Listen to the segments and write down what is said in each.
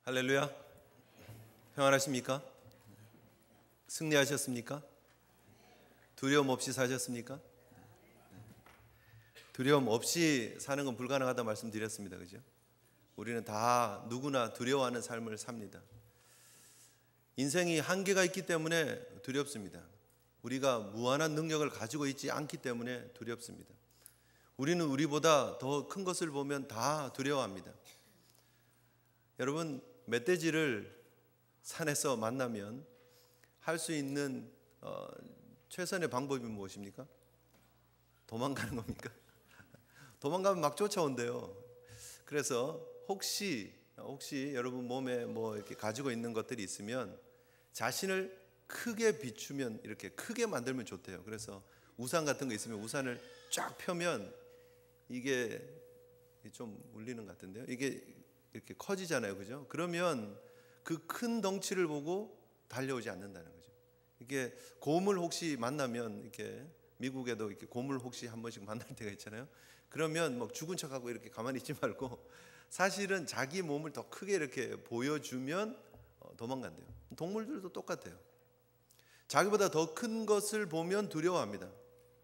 할렐루야. 평안하십니까? 승리하셨습니까? 두려움 없이 사셨습니까? 두려움 없이 사는 건 불가능하다 말씀드렸습니다. 그죠? 우리는 다 누구나 두려워하는 삶을 삽니다. 인생이 한계가 있기 때문에 두렵습니다. 우리가 무한한 능력을 가지고 있지 않기 때문에 두렵습니다. 우리는 우리보다 더 큰 것을 보면 다 두려워합니다. 여러분, 멧돼지를 산에서 만나면 할 수 있는 최선의 방법이 무엇입니까? 도망가는 겁니까? 도망가면 막 쫓아온대요. 그래서 혹시 여러분 몸에 이렇게 가지고 있는 것들이 있으면 자신을 크게 비추면, 이렇게 크게 만들면 좋대요. 그래서 우산 같은 거 있으면 우산을 쫙 펴면 이게 좀 울리는 것 같은데요. 이게 이렇게 커지잖아요. 그죠? 그러면 그 큰 덩치를 보고 달려오지 않는다는 거죠. 이게 곰을 혹시 만나면, 이렇게 미국에도 이렇게 곰을 혹시 한 번씩 만날 때가 있잖아요. 그러면 막 죽은 척하고 이렇게 가만히 있지 말고 사실은 자기 몸을 더 크게 이렇게 보여주면 도망간대요. 동물들도 똑같아요. 자기보다 더 큰 것을 보면 두려워합니다.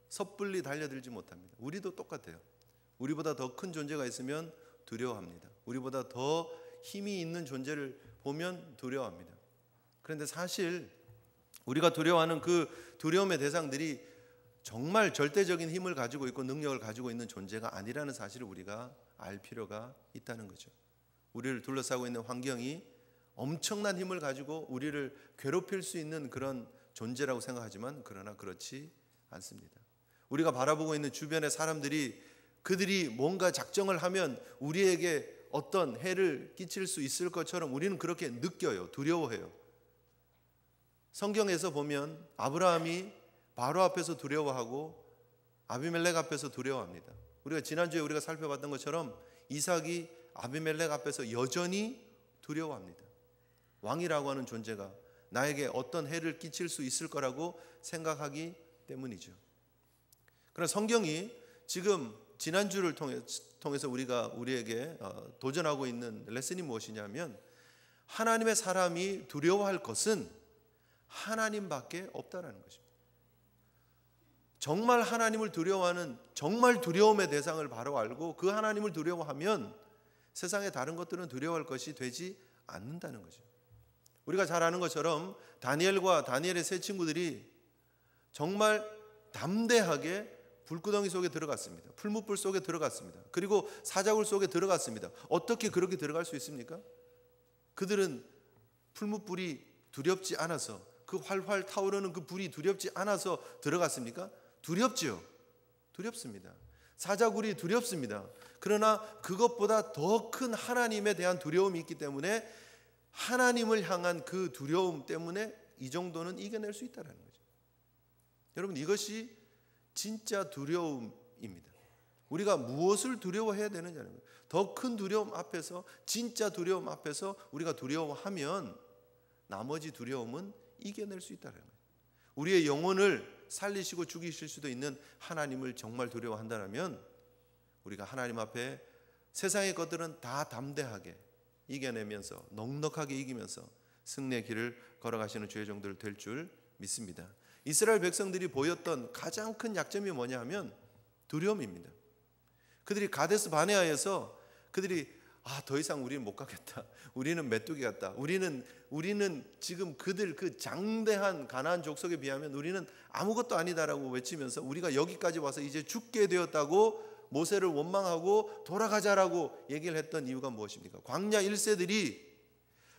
섣불리 달려들지 못합니다. 우리도 똑같아요. 우리보다 더 큰 존재가 있으면 두려워합니다. 우리보다 더 힘이 있는 존재를 보면 두려워합니다. 그런데 사실 우리가 두려워하는 그 두려움의 대상들이 정말 절대적인 힘을 가지고 있고 능력을 가지고 있는 존재가 아니라는 사실을 우리가 알 필요가 있다는 거죠. 우리를 둘러싸고 있는 환경이 엄청난 힘을 가지고 우리를 괴롭힐 수 있는 그런 존재라고 생각하지만, 그러나 그렇지 않습니다. 우리가 바라보고 있는 주변의 사람들이, 그들이 뭔가 작정을 하면 우리에게 어떤 해를 끼칠 수 있을 것처럼 우리는 그렇게 느껴요. 두려워해요. 성경에서 보면 아브라함이 바로 앞에서 두려워하고 아비멜렉 앞에서 두려워합니다. 우리가 지난주에 우리가 살펴봤던 것처럼 이삭이 아비멜렉 앞에서 여전히 두려워합니다. 왕이라고 하는 존재가 나에게 어떤 해를 끼칠 수 있을 거라고 생각하기 때문이죠. 그러나 성경이 지금 지난주를 통해서 우리에게 도전하고 있는 레슨이 무엇이냐면, 하나님의 사람이 두려워할 것은 하나님밖에 없다라는 것입니다. 정말 하나님을 두려워하는, 정말 두려움의 대상을 바로 알고 그 하나님을 두려워하면 세상의 다른 것들은 두려워할 것이 되지 않는다는 거죠. 우리가 잘 아는 것처럼 다니엘과 다니엘의 세 친구들이 정말 담대하게 불구덩이 속에 들어갔습니다. 풀무불 속에 들어갔습니다. 그리고 사자굴 속에 들어갔습니다. 어떻게 그렇게 들어갈 수 있습니까? 그들은 풀무불이 두렵지 않아서, 그 활활 타오르는 그 불이 두렵지 않아서 들어갔습니까? 두렵지요. 두렵습니다. 사자굴이 두렵습니다. 그러나 그것보다 더 큰 하나님에 대한 두려움이 있기 때문에 하나님을 향한 그 두려움 때문에 이 정도는 이겨낼 수 있다는 거죠. 여러분, 이것이 진짜 두려움입니다. 우리가 무엇을 두려워해야 되느냐는 거예요. 더 큰 두려움 앞에서, 진짜 두려움 앞에서 우리가 두려워하면 나머지 두려움은 이겨낼 수 있다는 거예요. 우리의 영혼을 살리시고 죽이실 수도 있는 하나님을 정말 두려워한다면 우리가 하나님 앞에 세상의 것들은 다 담대하게 이겨내면서, 넉넉하게 이기면서 승리의 길을 걸어가시는 주의 종들 될 줄 믿습니다. 이스라엘 백성들이 보였던 가장 큰 약점이 뭐냐 하면 두려움입니다. 그들이 가데스 바네아에서 그들이 더 이상 우리는 못 가겠다. 우리는 메뚜기 같다. 우리는 지금 그들 그 장대한 가나안 족속에 비하면 우리는 아무것도 아니다라고 외치면서 우리가 여기까지 와서 이제 죽게 되었다고 모세를 원망하고 돌아가자라고 얘기를 했던 이유가 무엇입니까? 광야 1세들이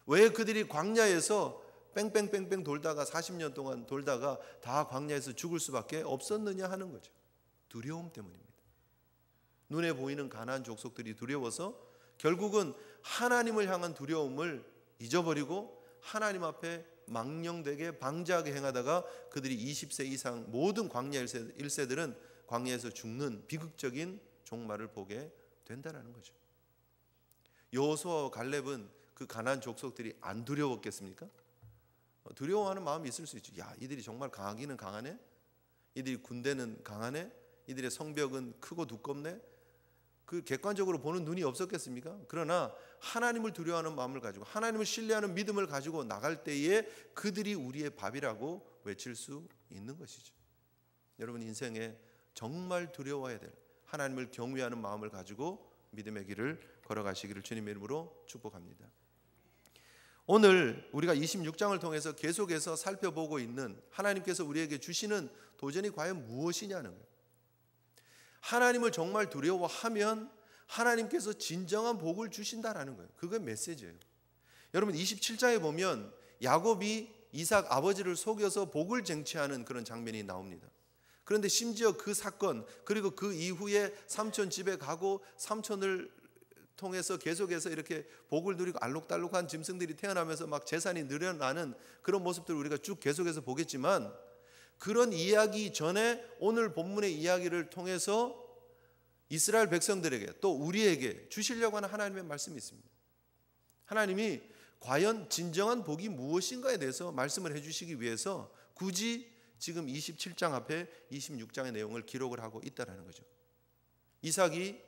왜 그들이 광야에서 뺑뺑뺑뺑 돌다가 40년 동안 돌다가 다 광야에서 죽을 수밖에 없었느냐 하는 거죠. 두려움 때문입니다. 눈에 보이는 가나안 족속들이 두려워서 결국은 하나님을 향한 두려움을 잊어버리고 하나님 앞에 망령되게 방자하게 행하다가 그들이 20세 이상 모든 광야 1세들은 광야에서 죽는 비극적인 종말을 보게 된다는 거죠. 여호수아와 갈렙은 그 가나안 족속들이 안 두려웠겠습니까? 두려워하는 마음이 있을 수 있죠. 야, 이들이 정말 강하기는 강하네. 이들이 군대는 강하네. 이들의 성벽은 크고 두껍네. 그 객관적으로 보는 눈이 없었겠습니까? 그러나 하나님을 두려워하는 마음을 가지고 하나님을 신뢰하는 믿음을 가지고 나갈 때에 그들이 우리의 밥이라고 외칠 수 있는 것이죠. 여러분 인생에 정말 두려워해야 될 하나님을 경외하는 마음을 가지고 믿음의 길을 걸어가시기를 주님의 이름으로 축복합니다. 오늘 우리가 26장을 통해서 계속해서 살펴보고 있는 하나님께서 우리에게 주시는 도전이 과연 무엇이냐는 거예요. 하나님을 정말 두려워하면 하나님께서 진정한 복을 주신다라는 거예요. 그게 메시지예요. 여러분 27장에 보면 야곱이 이삭 아버지를 속여서 복을 쟁취하는 그런 장면이 나옵니다. 그런데 심지어 그 사건 그리고 그 이후에 삼촌 집에 가고 삼촌을 통해서 계속해서 이렇게 복을 누리고 알록달록한 짐승들이 태어나면서 막 재산이 늘어나는 그런 모습들을 우리가 쭉 계속해서 보겠지만, 그런 이야기 전에 오늘 본문의 이야기를 통해서 이스라엘 백성들에게 또 우리에게 주시려고 하는 하나님의 말씀이 있습니다. 하나님이 과연 진정한 복이 무엇인가에 대해서 말씀을 해주시기 위해서 굳이 지금 27장 앞에 26장의 내용을 기록을 하고 있다는 거죠. 이삭이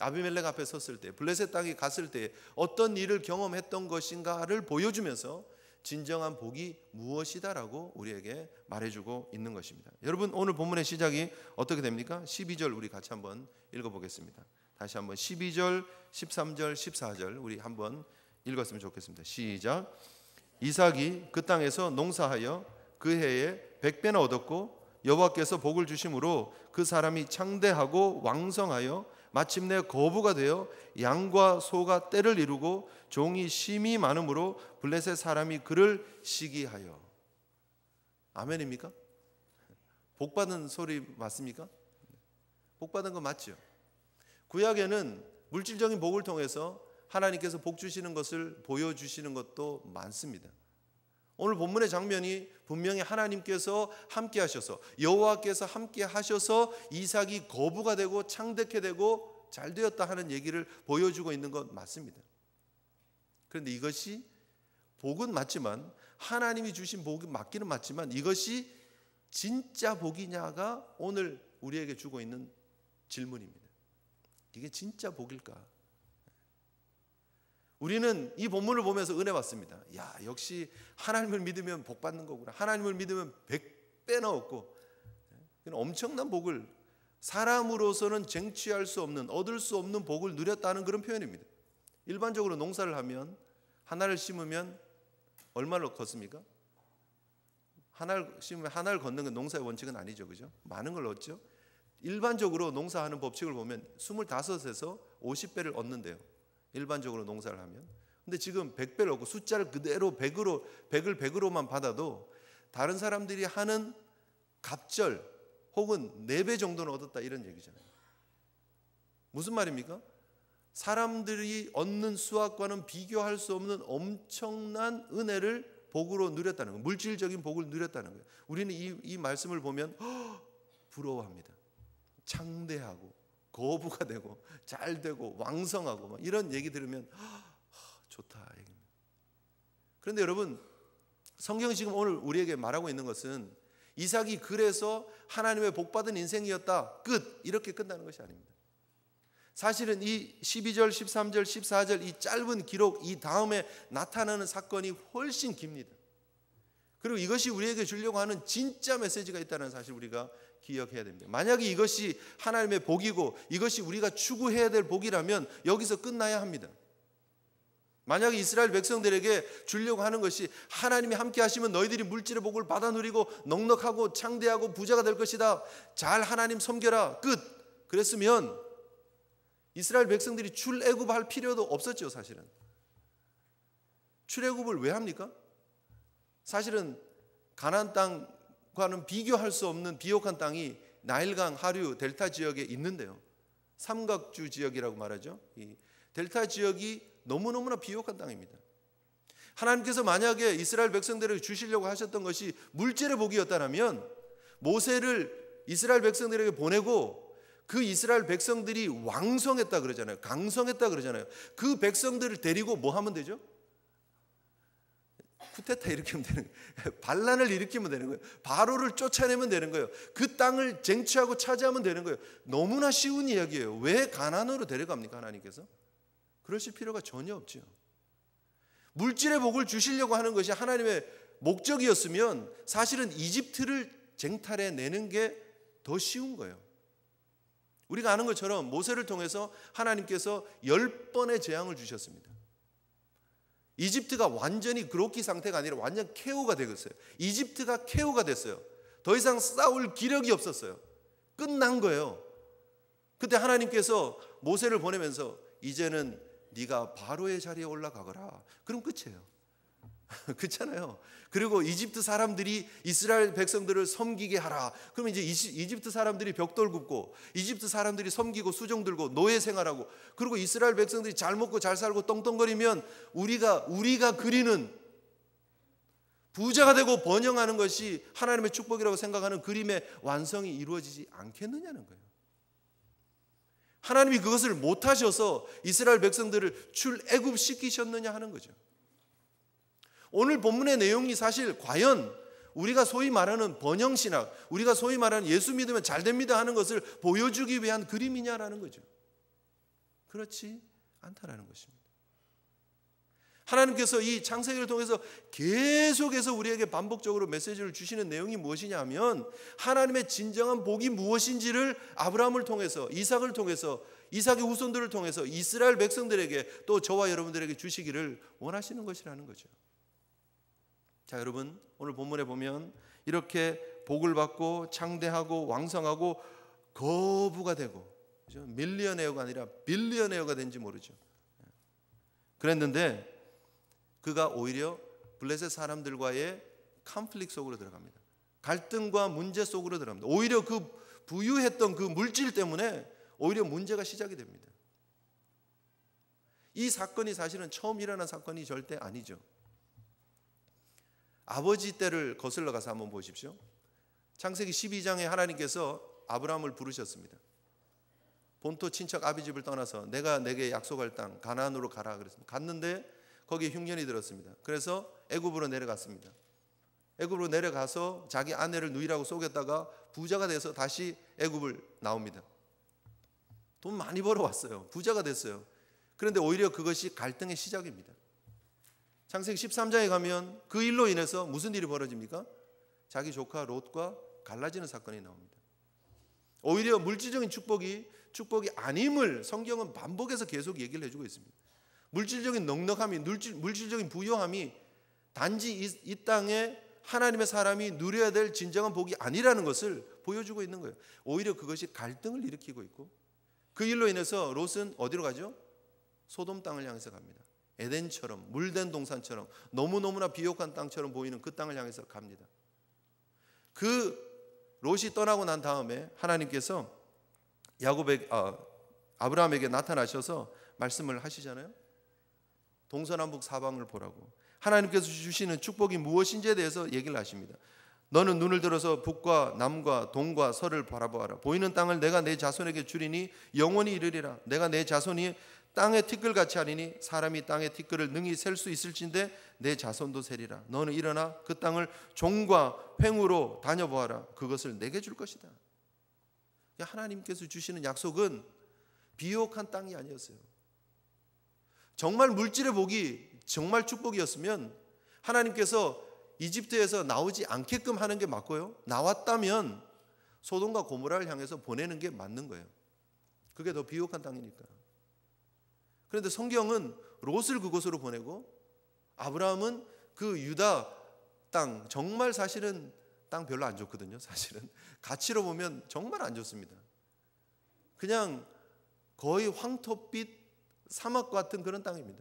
아비멜렉 앞에 섰을 때, 블레셋 땅에 갔을 때 어떤 일을 경험했던 것인가를 보여주면서 진정한 복이 무엇이다라고 우리에게 말해주고 있는 것입니다. 여러분 오늘 본문의 시작이 어떻게 됩니까? 12절 우리 같이 한번 읽어보겠습니다. 다시 한번 12절, 13절, 14절 우리 한번 읽었으면 좋겠습니다. 시작. 이삭이 그 땅에서 농사하여 그 해에 100배나 얻었고 여호와께서 복을 주심으로 그 사람이 창대하고 왕성하여 마침내 거부가 되어 양과 소가 떼를 이루고 종이 심이 많음으로 블레셋 사람이 그를 시기하여. 아멘입니까? 복받은 소리 맞습니까? 복받은 거 맞죠? 구약에는 물질적인 복을 통해서 하나님께서 복 주시는 것을 보여주시는 것도 많습니다. 오늘 본문의 장면이 분명히 하나님께서 함께 하셔서, 여호와께서 함께 하셔서 이삭이 거부가 되고 창대케 되고 잘 되었다 하는 얘기를 보여주고 있는 것 맞습니다. 그런데 이것이 복은 맞지만, 하나님이 주신 복이 맞기는 맞지만 이것이 진짜 복이냐가 오늘 우리에게 주고 있는 질문입니다. 이게 진짜 복일까? 우리는 이 본문을 보면서 은혜 받습니다. 야, 역시 하나님을 믿으면 복 받는 거구나. 하나님을 믿으면 100배나 얻고, 엄청난 복을, 사람으로서는 쟁취할 수 없는, 얻을 수 없는 복을 누렸다는 그런 표현입니다. 일반적으로 농사를 하면 하나를 심으면 얼마를 걷습니까? 하나를 심으면 하나를 걷는 건 농사의 원칙은 아니죠, 그죠? 많은 걸 얻죠. 일반적으로 농사하는 법칙을 보면 25에서 50배를 얻는데요. 일반적으로 농사를 하면. 근데 지금 100배를 얻고 숫자를 그대로 100을 100으로만 받아도 다른 사람들이 하는 갑절 혹은 4배 정도는 얻었다 이런 얘기잖아요. 무슨 말입니까? 사람들이 얻는 수확과는 비교할 수 없는 엄청난 은혜를 복으로 누렸다는 거예요. 물질적인 복을 누렸다는 거예요. 우리는 이 말씀을 보면 부러워합니다. 창대하고 거부가 되고 잘 되고 왕성하고 이런 얘기 들으면 좋다 얘기입니다. 그런데 여러분, 성경이 지금 오늘 우리에게 말하고 있는 것은 이삭이 그래서 하나님의 복받은 인생이었다, 끝, 이렇게 끝나는 것이 아닙니다. 사실은 이 12절, 13절, 14절 이 짧은 기록, 이 다음에 나타나는 사건이 훨씬 깁니다. 그리고 이것이 우리에게 주려고 하는 진짜 메시지가 있다는 사실 우리가 기억해야 됩니다. 만약에 이것이 하나님의 복이고 이것이 우리가 추구해야 될 복이라면 여기서 끝나야 합니다. 만약에 이스라엘 백성들에게 주려고 하는 것이 하나님이 함께 하시면 너희들이 물질의 복을 받아 누리고 넉넉하고 창대하고 부자가 될 것이다, 잘 하나님 섬겨라, 끝, 그랬으면 이스라엘 백성들이 출애굽할 필요도 없었죠. 사실은 출애굽을 왜 합니까? 사실은 가나안 땅과는 비교할 수 없는 비옥한 땅이 나일강 하류 델타 지역에 있는데요. 삼각주 지역이라고 말하죠. 이 델타 지역이 너무너무나 비옥한 땅입니다. 하나님께서 만약에 이스라엘 백성들에게 주시려고 하셨던 것이 물질의 복이었다면 모세를 이스라엘 백성들에게 보내고 그 이스라엘 백성들이 왕성했다 그러잖아요. 강성했다 그러잖아요. 그 백성들을 데리고 뭐 하면 되죠? 쿠데타 일으키면 되는 거예요. 반란을 일으키면 되는 거예요. 바로를 쫓아내면 되는 거예요. 그 땅을 쟁취하고 차지하면 되는 거예요. 너무나 쉬운 이야기예요. 왜 가나안으로 데려갑니까? 하나님께서? 그러실 필요가 전혀 없죠. 물질의 복을 주시려고 하는 것이 하나님의 목적이었으면 사실은 이집트를 쟁탈해내는 게 더 쉬운 거예요. 우리가 아는 것처럼 모세를 통해서 하나님께서 10번의 재앙을 주셨습니다. 이집트가 완전히 그로키 상태가 아니라 완전 KO가 되었어요. 이집트가 KO가 됐어요. 더 이상 싸울 기력이 없었어요. 끝난 거예요. 그때 하나님께서 모세를 보내면서 이제는 네가 바로의 자리에 올라가거라. 그럼 끝이에요. 그렇잖아요. 그리고 이집트 사람들이 이스라엘 백성들을 섬기게 하라. 그러면 이제 이집트 사람들이 벽돌 굽고 이집트 사람들이 섬기고 수종 들고 노예 생활하고 그리고 이스라엘 백성들이 잘 먹고 잘 살고 떵떵거리면 우리가 그리는 부자가 되고 번영하는 것이 하나님의 축복이라고 생각하는 그림의 완성이 이루어지지 않겠느냐는 거예요. 하나님이 그것을 못하셔서 이스라엘 백성들을 출애굽시키셨느냐 하는 거죠. 오늘 본문의 내용이 사실 과연 우리가 소위 말하는 번영신학, 우리가 소위 말하는 예수 믿으면 잘 됩니다 하는 것을 보여주기 위한 그림이냐라는 거죠. 그렇지 않다라는 것입니다. 하나님께서 이 창세기를 통해서 계속해서 우리에게 반복적으로 메시지를 주시는 내용이 무엇이냐 하면 하나님의 진정한 복이 무엇인지를 아브라함을 통해서 이삭을 통해서 이삭의 후손들을 통해서 이스라엘 백성들에게 또 저와 여러분들에게 주시기를 원하시는 것이라는 거죠. 자, 여러분 오늘 본문에 보면 이렇게 복을 받고 창대하고 왕성하고 거부가 되고 그렇죠? 밀리어네어가 아니라 빌리어네어가 된지 모르죠. 그랬는데 그가 오히려 블레셋 사람들과의 컨플릭트 속으로 들어갑니다. 갈등과 문제 속으로 들어갑니다. 오히려 그 부유했던 그 물질 때문에 오히려 문제가 시작이 됩니다. 이 사건이 사실은 처음 일어난 사건이 절대 아니죠. 아버지 때를 거슬러 가서 한번 보십시오. 창세기 12장에 하나님께서 아브라함을 부르셨습니다. 본토 친척 아비 집을 떠나서 내가 내게 약속할 땅 가나안으로 가라 그랬습니다. 갔는데 거기에 흉년이 들었습니다. 그래서 애굽으로 내려갔습니다. 애굽으로 내려가서 자기 아내를 누이라고 속였다가 부자가 돼서 다시 애굽을 나옵니다. 돈 많이 벌어왔어요. 부자가 됐어요. 그런데 오히려 그것이 갈등의 시작입니다. 창세기 13장에 가면 그 일로 인해서 무슨 일이 벌어집니까? 자기 조카 롯과 갈라지는 사건이 나옵니다. 오히려 물질적인 축복이 아님을 성경은 반복해서 계속 얘기를 해주고 있습니다. 물질적인 넉넉함이 물질적인 부요함이 단지 이 땅에 하나님의 사람이 누려야 될 진정한 복이 아니라는 것을 보여주고 있는 거예요. 오히려 그것이 갈등을 일으키고 있고 그 일로 인해서 롯은 어디로 가죠? 소돔 땅을 향해서 갑니다. 에덴처럼 물된 동산처럼 너무너무나 비옥한 땅처럼 보이는 그 땅을 향해서 갑니다. 그 롯이 떠나고 난 다음에 하나님께서 아브라함에게 나타나셔서 말씀을 하시잖아요. 동서남북 사방을 보라고. 하나님께서 주시는 축복이 무엇인지에 대해서 얘기를 하십니다. 너는 눈을 들어서 북과 남과 동과 서를 바라보아라. 보이는 땅을 내가 내 자손에게 주리니 영원히 이르리라. 내가 내 자손이 땅의 티끌같이 하리니 사람이 땅의 티끌을 능히 셀 수 있을진데 내 자손도 세리라. 너는 일어나 그 땅을 종과 횡으로 다녀보아라. 그것을 내게 줄 것이다. 하나님께서 주시는 약속은 비옥한 땅이 아니었어요. 정말 물질의 복이 정말 축복이었으면 하나님께서 이집트에서 나오지 않게끔 하는 게 맞고요. 나왔다면 소돔과 고모라를 향해서 보내는 게 맞는 거예요. 그게 더 비옥한 땅이니까. 그런데 성경은 롯을 그곳으로 보내고 아브라함은 그 유다 땅, 정말 사실은 땅 별로 안 좋거든요. 사실은 가치로 보면 정말 안 좋습니다. 그냥 거의 황토빛 사막 같은 그런 땅입니다.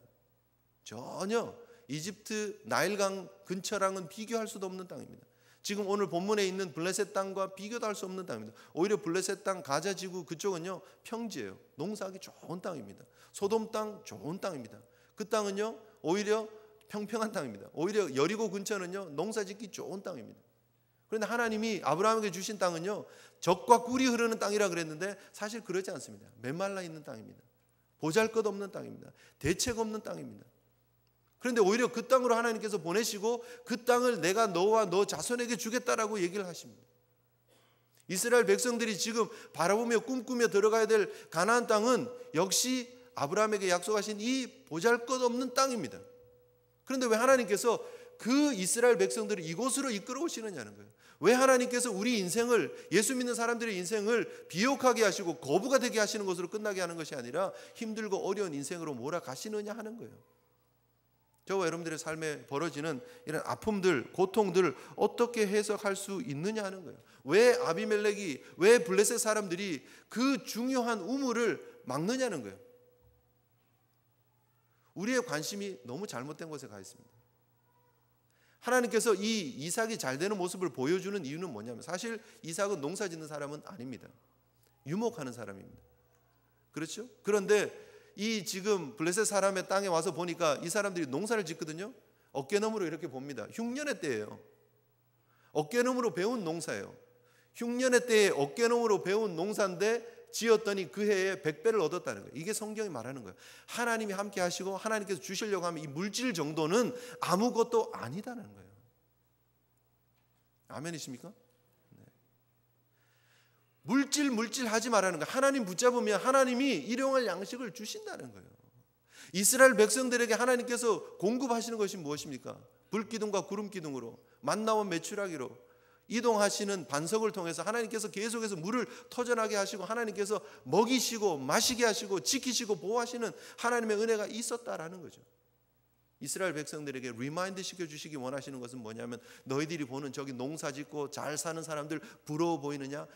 전혀 이집트 나일강 근처랑은 비교할 수도 없는 땅입니다. 지금 오늘 본문에 있는 블레셋 땅과 비교도 할 수 없는 땅입니다. 오히려 블레셋 땅 가자 지구 그쪽은요 평지예요. 농사하기 좋은 땅입니다. 소돔 땅 좋은 땅입니다. 그 땅은요 오히려 평평한 땅입니다. 오히려 여리고 근처는요 농사짓기 좋은 땅입니다. 그런데 하나님이 아브라함에게 주신 땅은요 젖과 꿀이 흐르는 땅이라 그랬는데 사실 그렇지 않습니다. 메말라 있는 땅입니다. 보잘것없는 땅입니다. 대책 없는 땅입니다. 그런데 오히려 그 땅으로 하나님께서 보내시고 그 땅을 내가 너와 너 자손에게 주겠다라고 얘기를 하십니다. 이스라엘 백성들이 지금 바라보며 꿈꾸며 들어가야 될 가나안 땅은 역시 아브라함에게 약속하신 이 보잘것없는 땅입니다. 그런데 왜 하나님께서 그 이스라엘 백성들을 이곳으로 이끌어 오시느냐는 거예요. 왜 하나님께서 우리 인생을, 예수 믿는 사람들의 인생을 비옥하게 하시고 거부가 되게 하시는 것으로 끝나게 하는 것이 아니라 힘들고 어려운 인생으로 몰아가시느냐 하는 거예요. 저와 여러분들의 삶에 벌어지는 이런 아픔들, 고통들을 어떻게 해석할 수 있느냐 하는 거예요. 왜 아비멜렉이, 왜 블레셋 사람들이 그 중요한 우물을 막느냐는 거예요. 우리의 관심이 너무 잘못된 곳에 가 있습니다. 하나님께서 이 이삭이 잘 되는 모습을 보여주는 이유는 뭐냐면, 사실 이삭은 농사 짓는 사람은 아닙니다. 유목하는 사람입니다. 그렇죠? 그런데 이 지금 블레셋 사람의 땅에 와서 보니까 이 사람들이 농사를 짓거든요. 어깨너머로 이렇게 봅니다. 흉년의 때예요. 어깨너머로 배운 농사예요. 흉년의 때에 어깨너머로 배운 농사인데 지었더니 그 해에 100배를 얻었다는 거예요. 이게 성경이 말하는 거예요. 하나님이 함께 하시고 하나님께서 주시려고 하면 이 물질 정도는 아무것도 아니다는 거예요. 아멘이십니까? 네. 물질 하지 말라는 거예요. 하나님 붙잡으면 하나님이 일용할 양식을 주신다는 거예요. 이스라엘 백성들에게 하나님께서 공급하시는 것이 무엇입니까? 불기둥과 구름기둥으로, 만나와 메추라기로 이동하시는 반석을 통해서 하나님께서 계속해서 물을 터져나게 하시고 하나님께서 먹이시고 마시게 하시고 지키시고 보호하시는 하나님의 은혜가 있었다라는 거죠. 이스라엘 백성들에게 리마인드 시켜주시기 원하시는 것은 뭐냐면, 너희들이 보는 저기 농사 짓고 잘 사는 사람들 부러워 보이느냐?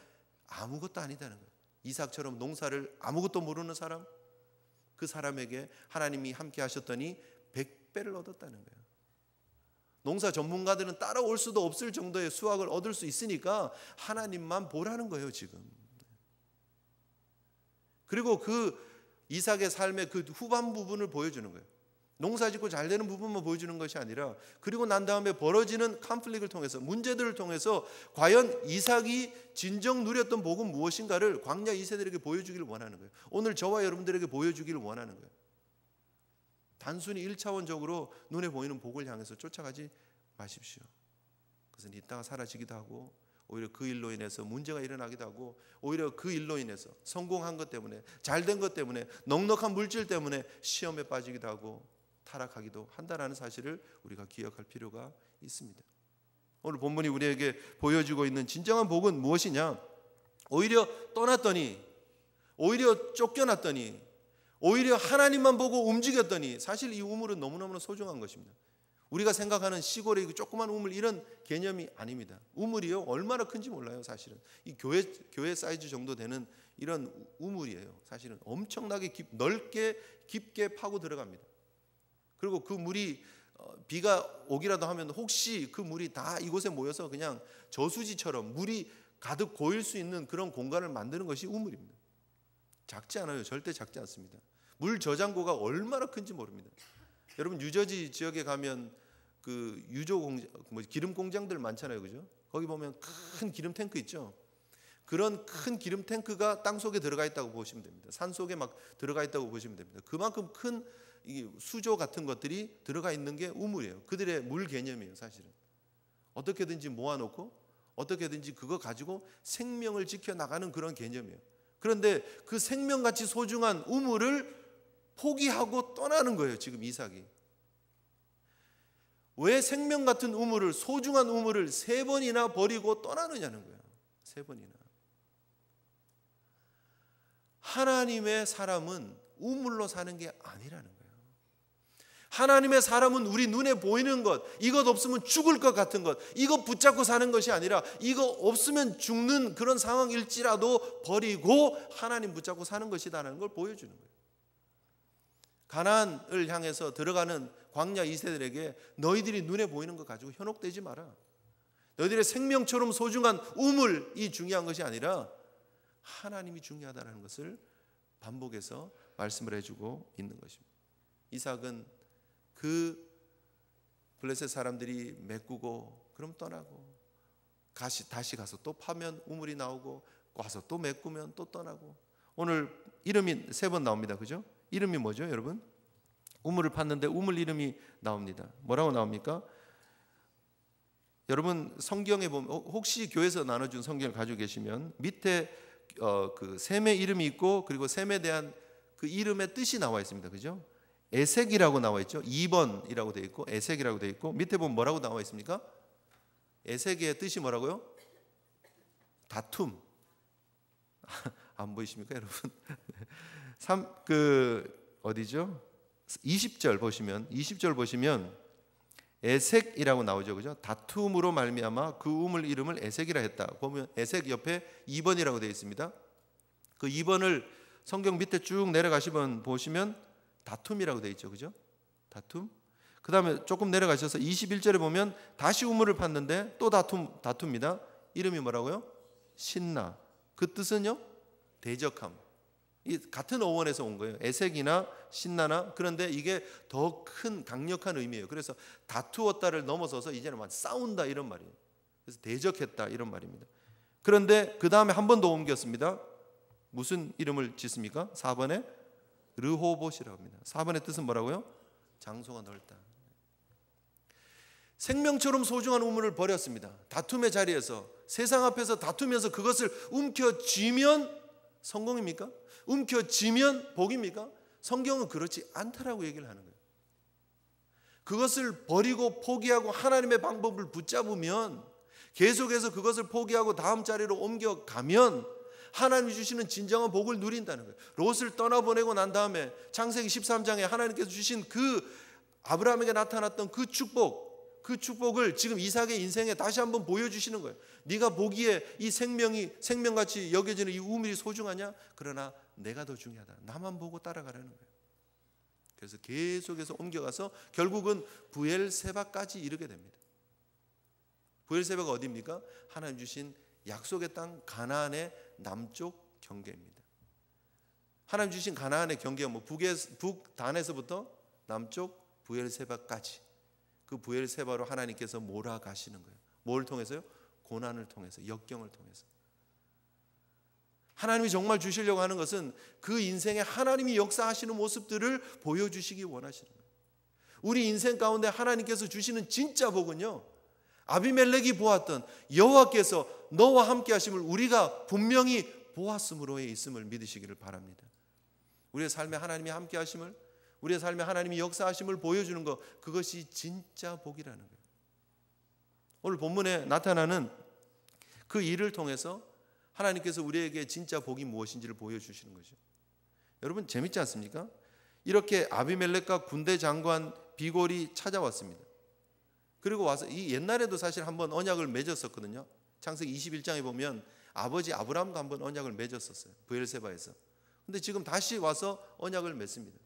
아무것도 아니다는 거예요. 이삭처럼 농사를 아무것도 모르는 사람, 그 사람에게 하나님이 함께 하셨더니 100배를 얻었다는 거예요. 농사 전문가들은 따라올 수도 없을 정도의 수확을 얻을 수 있으니까 하나님만 보라는 거예요 지금. 그리고 그 이삭의 삶의 그 후반 부분을 보여주는 거예요. 농사 짓고 잘 되는 부분만 보여주는 것이 아니라, 그리고 난 다음에 벌어지는 컨플릭트를 통해서, 문제들을 통해서 과연 이삭이 진정 누렸던 복은 무엇인가를 광야 2세들에게 보여주기를 원하는 거예요. 오늘 저와 여러분들에게 보여주기를 원하는 거예요. 단순히 1차원적으로 눈에 보이는 복을 향해서 쫓아가지 마십시오. 그것은 이따가 사라지기도 하고, 오히려 그 일로 인해서 문제가 일어나기도 하고, 오히려 그 일로 인해서 성공한 것 때문에, 잘된 것 때문에, 넉넉한 물질 때문에 시험에 빠지기도 하고 타락하기도 한다는 사실을 우리가 기억할 필요가 있습니다. 오늘 본문이 우리에게 보여주고 있는 진정한 복은 무엇이냐? 오히려 떠났더니, 오히려 쫓겨났더니, 오히려 하나님만 보고 움직였더니, 사실 이 우물은 너무너무 소중한 것입니다. 우리가 생각하는 시골의 조그만 우물, 이런 개념이 아닙니다. 우물이요, 얼마나 큰지 몰라요. 사실은 이 교회 사이즈 정도 되는 이런 우물이에요. 사실은 엄청나게 넓게 깊게 파고 들어갑니다. 그리고 그 물이 비가 오기라도 하면 혹시 그 물이 다 이곳에 모여서 그냥 저수지처럼 물이 가득 고일 수 있는 그런 공간을 만드는 것이 우물입니다. 작지 않아요. 절대 작지 않습니다. 물 저장고가 얼마나 큰지 모릅니다. 여러분 뉴저지 지역에 가면 그 유조 공장, 기름 공장들 많잖아요, 그죠? 거기 보면 큰 기름 탱크 있죠. 그런 큰 기름 탱크가 땅 속에 들어가 있다고 보시면 됩니다. 산 속에 막 들어가 있다고 보시면 됩니다. 그만큼 큰 이 수조 같은 것들이 들어가 있는 게 우물이에요. 그들의 물 개념이에요, 사실은. 어떻게든지 모아놓고 어떻게든지 그거 가지고 생명을 지켜나가는 그런 개념이에요. 그런데 그 생명같이 소중한 우물을 포기하고 떠나는 거예요, 지금 이삭이. 왜 생명 같은 우물을, 소중한 우물을 3번이나 버리고 떠나느냐는 거예요. 3번이나. 하나님의 사람은 우물로 사는 게 아니라는 거예요. 하나님의 사람은 우리 눈에 보이는 것, 이것 없으면 죽을 것 같은 것, 이것 붙잡고 사는 것이 아니라 이거 없으면 죽는 그런 상황일지라도 버리고 하나님 붙잡고 사는 것이다라는 걸 보여주는 거예요. 가나안을 향해서 들어가는 광야 2세들에게 너희들이 눈에 보이는 것 가지고 현혹되지 마라. 너희들의 생명처럼 소중한 우물이 중요한 것이 아니라 하나님이 중요하다는 것을 반복해서 말씀을 해주고 있는 것입니다. 이삭은 그 블레셋 사람들이 메꾸고 그럼 떠나고, 다시 가서 또 파면 우물이 나오고, 와서 또 메꾸면 또 떠나고. 오늘 이름이 3번 나옵니다, 그죠? 이름이 뭐죠, 여러분? 우물을 팠는데 우물 이름이 나옵니다. 뭐라고 나옵니까? 여러분 성경에 보면 혹시 교회에서 나눠준 성경을 가지고 계시면 밑에 그 샘의 이름이 있고 그리고 샘에 대한 그 이름의 뜻이 나와 있습니다. 그죠? 에색이라고 나와 있죠. 2번이라고 되어 있고 에색이라고 되어 있고 밑에 보면 뭐라고 나와 있습니까? 에색의 뜻이 뭐라고요? 다툼. 안 보이십니까, 여러분? 어디죠? 20절 보시면 에색이라고 나오죠. 그죠? 다툼으로 말미암아 그 우물 이름을 에색이라 했다. 보면 에색 옆에 2번이라고 되어 있습니다. 그 2번을 성경 밑에 쭉 내려가시면 보시면 다툼이라고 되어 있죠. 그죠? 다툼. 그다음에 조금 내려가셔서 21절에 보면 다시 우물을 팠는데 또 다툼입니다. 이름이 뭐라고요? 신나. 그 뜻은요? 대적함. 이 같은 어원에서 온 거예요. 에색이나 신나나. 그런데 이게 더 큰 강력한 의미예요. 그래서 다투었다를 넘어서서 이제는 막 싸운다 이런 말이에요. 그래서 대적했다 이런 말입니다. 그런데 그 다음에 한 번 더 옮겼습니다. 무슨 이름을 짓습니까? 4번에 르호봇이라고 합니다. 4번의 뜻은 뭐라고요? 장소가 넓다. 생명처럼 소중한 우물을 버렸습니다. 다툼의 자리에서 세상 앞에서 다투면서 그것을 움켜쥐면 성공입니까? 움켜쥐면 복입니까? 성경은 그렇지 않다라고 얘기를 하는 거예요. 그것을 버리고 포기하고 하나님의 방법을 붙잡으면 계속해서 그것을 포기하고 다음 자리로 옮겨가면 하나님이 주시는 진정한 복을 누린다는 거예요. 롯을 떠나보내고 난 다음에 창세기 13장에 하나님께서 주신 그 아브라함에게 나타났던 그 축복을 지금 이삭의 인생에 다시 한번 보여주시는 거예요. 네가 보기에 이 생명같이 여겨지는 이 우물이 소중하냐? 그러나 내가 더 중요하다. 나만 보고 따라가라는 거예요. 그래서 계속해서 옮겨가서 결국은 부엘세바까지 이르게 됩니다. 부엘세바가 어디입니까? 하나님 주신 약속의 땅 가나안의 남쪽 경계입니다. 하나님 주신 가나안의 경계가 북단에서부터 남쪽 부엘세바까지, 그 부엘세바로 하나님께서 몰아가시는 거예요. 뭘 통해서요? 고난을 통해서, 역경을 통해서. 하나님이 정말 주시려고 하는 것은 그 인생에 하나님이 역사하시는 모습들을 보여주시기 원하시는 거예요. 우리 인생 가운데 하나님께서 주시는 진짜 복은요, 아비멜렉이 보았던 여호와께서 너와 함께 하심을 우리가 분명히 보았으므로에 있음을 믿으시기를 바랍니다. 우리의 삶에 하나님이 함께 하심을, 우리의 삶에 하나님이 역사하심을 보여주는 것, 그것이 진짜 복이라는 거예요. 오늘 본문에 나타나는 그 일을 통해서 하나님께서 우리에게 진짜 복이 무엇인지를 보여주시는 거죠. 여러분 재밌지 않습니까? 이렇게 아비멜렉과 군대 장관 비골이 찾아왔습니다. 그리고 와서 이 옛날에도 사실 한번 언약을 맺었었거든요. 창세기 21장에 보면 아버지 아브라함과 한번 언약을 맺었었어요. 부엘세바에서. 근데 지금 다시 와서 언약을 맺습니다.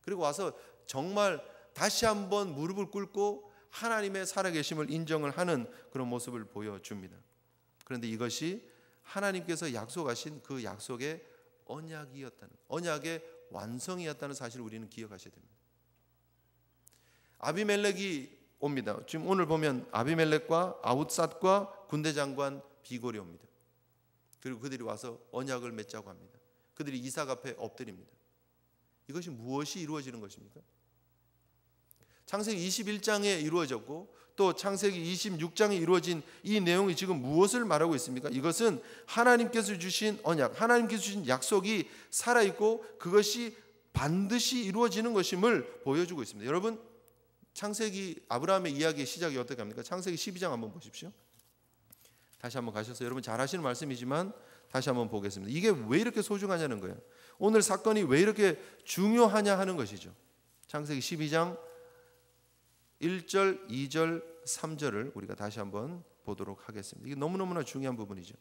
그리고 와서 정말 다시 한번 무릎을 꿇고 하나님의 살아계심을 인정을 하는 그런 모습을 보여줍니다. 그런데 이것이 하나님께서 약속하신 그 약속의 언약이었다는, 언약의 완성이었다는 사실을 우리는 기억하셔야 됩니다. 아비멜렉이 옵니다. 지금 오늘 보면 아비멜렉과 아웃삿과 군대 장관 비골이 옵니다. 그리고 그들이 와서 언약을 맺자고 합니다. 그들이 이삭 앞에 엎드립니다. 이것이 무엇이 이루어지는 것입니까? 창세기 21장에 이루어졌고 또 창세기 26장에 이루어진 이 내용이 지금 무엇을 말하고 있습니까? 이것은 하나님께서 주신 언약, 하나님께서 주신 약속이 살아있고 그것이 반드시 이루어지는 것임을 보여주고 있습니다. 여러분 창세기 아브라함의 이야기의 시작이 어떻게 합니까? 창세기 12장 한번 보십시오. 다시 한번 가셔서 여러분 잘 아시는 말씀이지만 다시 한번 보겠습니다. 이게 왜 이렇게 소중하냐는 거예요. 오늘 사건이 왜 이렇게 중요하냐 하는 것이죠. 창세기 12장 1절, 2절, 3절을 우리가 다시 한번 보도록 하겠습니다. 이게 너무너무나 중요한 부분이죠.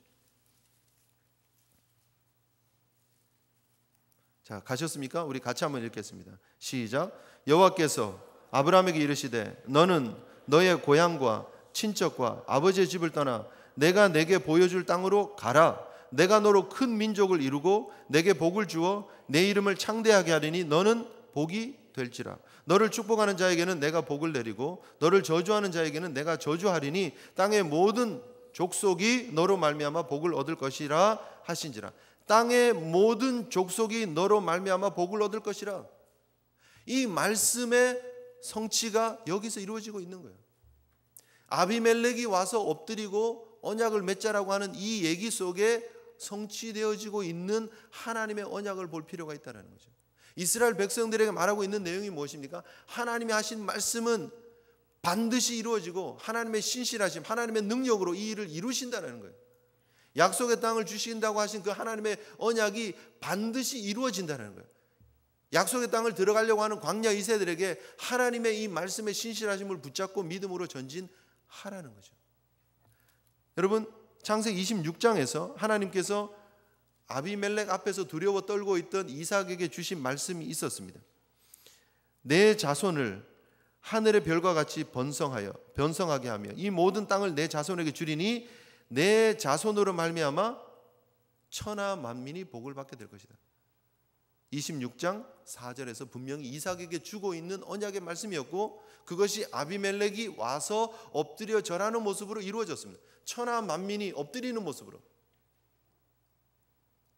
자, 가셨습니까? 우리 같이 한번 읽겠습니다. 시작. 여호와께서 아브라함에게 이르시되 너는 너의 고향과 친척과 아버지의 집을 떠나 내가 내게 보여줄 땅으로 가라. 내가 너로 큰 민족을 이루고 내게 복을 주어 내 이름을 창대하게 하리니 너는 복이 될지라. 너를 축복하는 자에게는 내가 복을 내리고 너를 저주하는 자에게는 내가 저주하리니 땅의 모든 족속이 너로 말미암아 복을 얻을 것이라 하신지라. 땅의 모든 족속이 너로 말미암아 복을 얻을 것이라. 이 말씀의 성취가 여기서 이루어지고 있는 거예요. 아비멜렉이 와서 엎드리고 언약을 맺자라고 하는 이 얘기 속에 성취되어지고 있는 하나님의 언약을 볼 필요가 있다는 거죠. 이스라엘 백성들에게 말하고 있는 내용이 무엇입니까? 하나님이 하신 말씀은 반드시 이루어지고 하나님의 신실하심, 하나님의 능력으로 이 일을 이루신다는 거예요. 약속의 땅을 주신다고 하신 그 하나님의 언약이 반드시 이루어진다는 거예요. 약속의 땅을 들어가려고 하는 광야 이세들에게 하나님의 이 말씀의 신실하심을 붙잡고 믿음으로 전진하라는 거죠. 여러분, 창세기 26장에서 하나님께서 아비멜렉 앞에서 두려워 떨고 있던 이삭에게 주신 말씀이 있었습니다. 내 자손을 하늘의 별과 같이 번성하게 하며 이 모든 땅을 내 자손에게 주리니 내 자손으로 말미암아 천하 만민이 복을 받게 될 것이다. 26장 4절에서 분명히 이삭에게 주고 있는 언약의 말씀이었고 그것이 아비멜렉이 와서 엎드려 절하는 모습으로 이루어졌습니다. 천하 만민이 엎드리는 모습으로.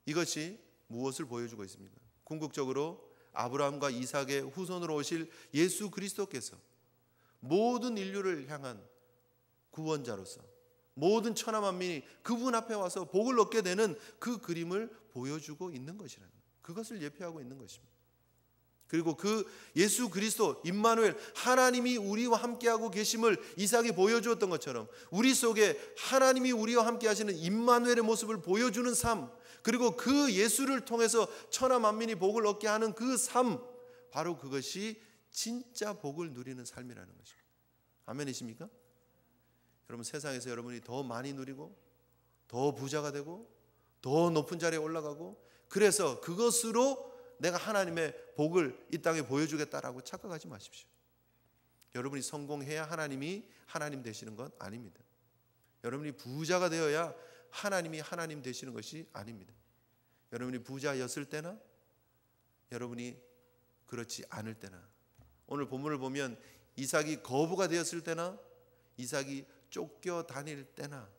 이것이 무엇을 보여주고 있습니까? 궁극적으로 아브라함과 이삭의 후손으로 오실 예수 그리스도께서 모든 인류를 향한 구원자로서 모든 천하 만민이 그분 앞에 와서 복을 얻게 되는 그 그림을 보여주고 있는 것이라는 거예요. 그것을 예표하고 있는 것입니다. 그리고 그 예수 그리스도 임마누엘 하나님이 우리와 함께하고 계심을 이삭이 보여주었던 것처럼 우리 속에 하나님이 우리와 함께 하시는 임마누엘의 모습을 보여주는 삶, 그리고 그 예수를 통해서 천하 만민이 복을 얻게 하는 그 삶, 바로 그것이 진짜 복을 누리는 삶이라는 것입니다. 아멘이십니까? 여러분, 세상에서 여러분이 더 많이 누리고 더 부자가 되고 더 높은 자리에 올라가고 그래서 그것으로 내가 하나님의 복을 이 땅에 보여주겠다라고 착각하지 마십시오. 여러분이 성공해야 하나님이 하나님 되시는 건 아닙니다. 여러분이 부자가 되어야 하나님이 하나님 되시는 것이 아닙니다. 여러분이 부자였을 때나 여러분이 그렇지 않을 때나, 오늘 본문을 보면 이삭이 거부가 되었을 때나 이삭이 쫓겨 다닐 때나